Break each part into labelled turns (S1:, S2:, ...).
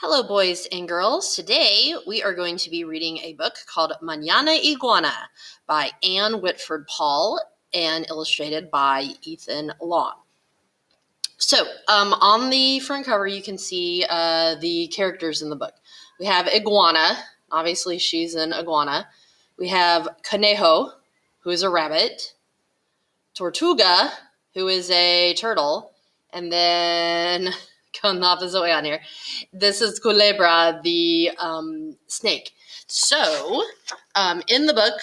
S1: Hello, boys and girls. Today we are going to be reading a book called Mañana, Iguana by Anne Whitford Paul and illustrated by Ethan Long. So, on the front cover, you can see the characters in the book. We have Iguana. Obviously, she's an iguana. We have Conejo, who is a rabbit. Tortuga, who is a turtle. And then, going the opposite way on here, this is Culebra, the snake. So, in the book,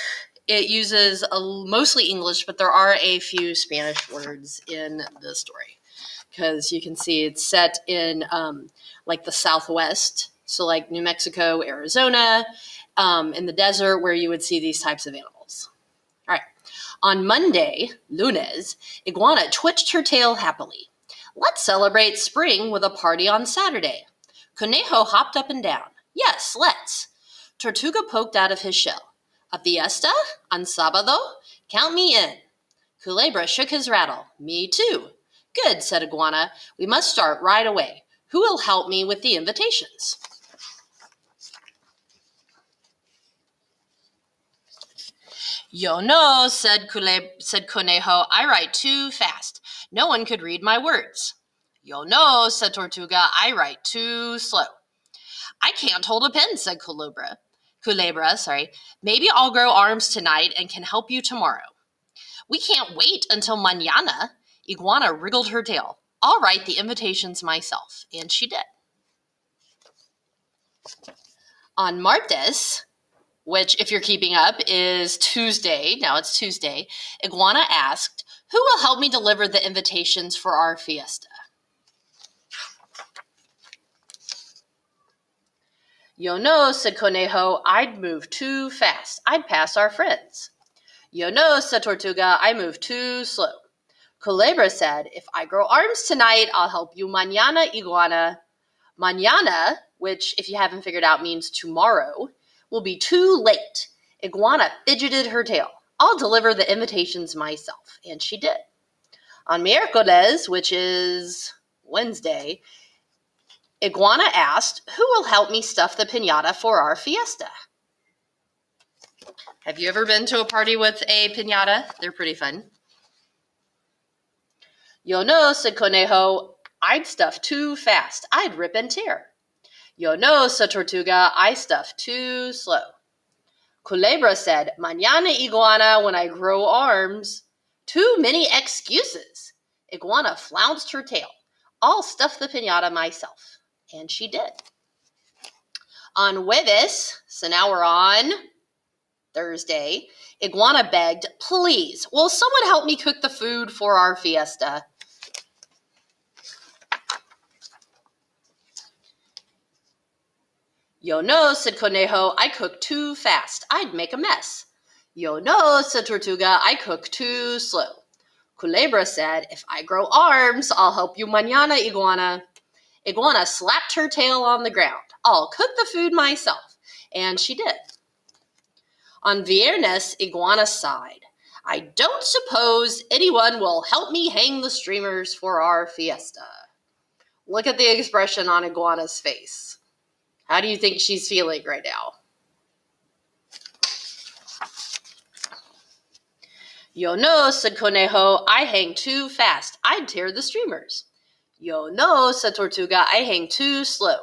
S1: it uses mostly English, but there are a few Spanish words in the story. Because you can see it's set in like the Southwest, so like New Mexico, Arizona, in the desert where you would see these types of animals. All right. On Monday, lunes, Iguana twitched her tail happily. Let's celebrate spring with a party on Saturday. Conejo hopped up and down. Yes, let's. Tortuga poked out of his shell. A fiesta? On sábado? Count me in. Culebra shook his rattle. Me too. Good, said Iguana. We must start right away. Who will help me with the invitations? Yo no, said Conejo. I write too fast. No one could read my words. Yo no, said Tortuga. I write too slow. I can't hold a pen, said Culebra. Maybe I'll grow arms tonight and can help you tomorrow. We can't wait until mañana. Iguana wriggled her tail. I'll write the invitations myself. And she did. On martes, which, if you're keeping up, is Tuesday. Now it's Tuesday. Iguana asked, who will help me deliver the invitations for our fiesta? Yo no, said Conejo. I'd move too fast. I'd pass our friends. Yo no, said Tortuga. I move too slow. Culebra said, if I grow arms tonight, I'll help you mañana, Iguana. Mañana, which, if you haven't figured out, means tomorrow, will be too late. Iguana fidgeted her tail. I'll deliver the invitations myself. And she did. On miércoles, which is Wednesday, Iguana asked, who will help me stuff the piñata for our fiesta? Have you ever been to a party with a piñata? They're pretty fun. Yo no, said Conejo. I'd stuff too fast. I'd rip and tear. Yo no, said Tortuga. I stuff too slow. Culebra said, mañana, Iguana, when I grow arms. Too many excuses. Iguana flounced her tail. I'll stuff the piñata myself. And she did. On jueves, so now we're on Thursday, Iguana begged, please, will someone help me cook the food for our fiesta? Yo no, said Conejo. I cook too fast. I'd make a mess. Yo no, said Tortuga. I cook too slow. Culebra said, if I grow arms, I'll help you mañana, Iguana. Iguana slapped her tail on the ground. I'll cook the food myself. And she did. On viernes, Iguana sighed. I don't suppose anyone will help me hang the streamers for our fiesta. Look at the expression on Iguana's face. How do you think she's feeling right now? Yo no, said Conejo. I hang too fast. I'd tear the streamers. Yo no, said Tortuga. I hang too slow.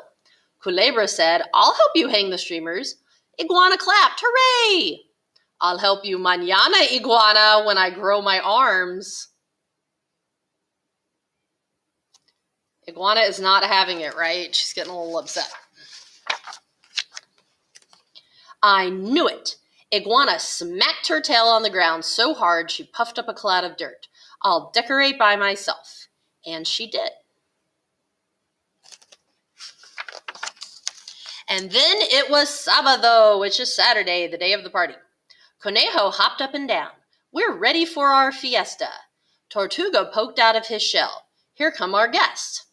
S1: Culebra said, I'll help you hang the streamers. Iguana clapped. Hooray! I'll help you mañana, Iguana, when I grow my arms. Iguana is not having it, right? She's getting a little upset. I knew it. Iguana smacked her tail on the ground so hard she puffed up a cloud of dirt. I'll decorate by myself. And she did. And then it was sábado, which is Saturday, the day of the party. Conejo hopped up and down. We're ready for our fiesta. Tortuga poked out of his shell. Here come our guests.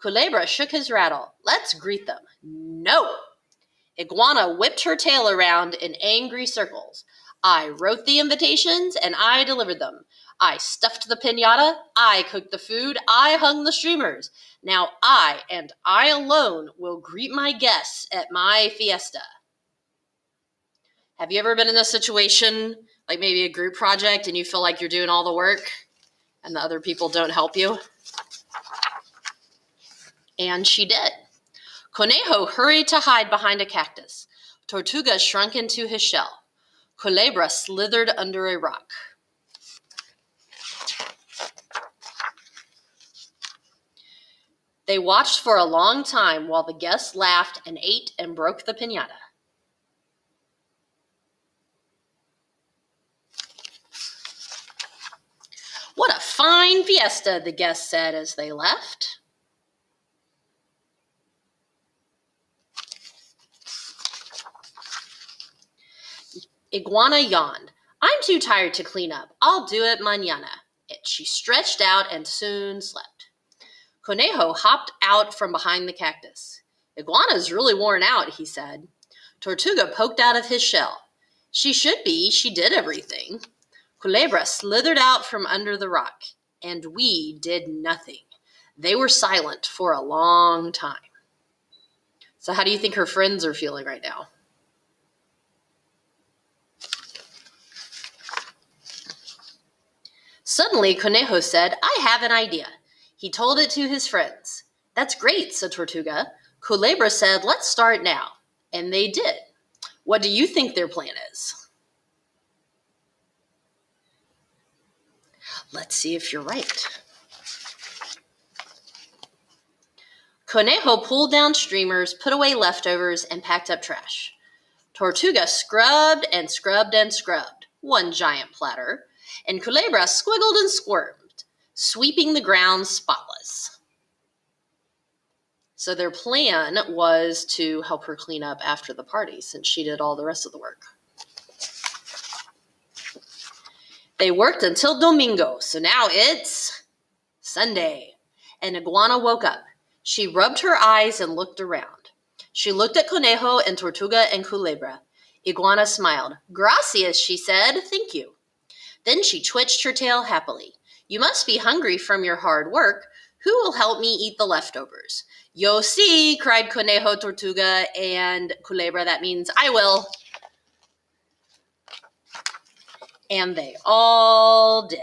S1: Culebra shook his rattle. Let's greet them. No. Iguana whipped her tail around in angry circles. I wrote the invitations and I delivered them. I stuffed the piñata, I cooked the food, I hung the streamers. Now I, and I alone, will greet my guests at my fiesta. Have you ever been in a situation, like maybe a group project, and you feel like you're doing all the work and the other people don't help you? And she did. Conejo hurried to hide behind a cactus. Tortuga shrunk into his shell. Culebra slithered under a rock. They watched for a long time while the guests laughed and ate and broke the piñata. What a fine fiesta, the guests said as they left. Iguana yawned. I'm too tired to clean up. I'll do it mañana. She stretched out and soon slept. Conejo hopped out from behind the cactus. Iguana's really worn out, he said. Tortuga poked out of his shell. She should be. She did everything. Culebra slithered out from under the rock, and we did nothing. They were silent for a long time. So how do you think her friends are feeling right now? Suddenly, Conejo said, I have an idea. He told it to his friends. That's great, said Tortuga. Culebra said, let's start now. And they did. What do you think their plan is? Let's see if you're right. Conejo pulled down streamers, put away leftovers, and packed up trash. Tortuga scrubbed and scrubbed and scrubbed, one giant platter, and Culebra squiggled and squirmed, sweeping the ground spotless. So their plan was to help her clean up after the party, since she did all the rest of the work. They worked until Domingo, so now it's Sunday. And Iguana woke up. She rubbed her eyes and looked around. She looked at Conejo and Tortuga and Culebra. Iguana smiled. Gracias, she said. Thank you. Then she twitched her tail happily. You must be hungry from your hard work. Who will help me eat the leftovers? Yo sí, cried Conejo, Tortuga, and Culebra. That means I will. And they all did.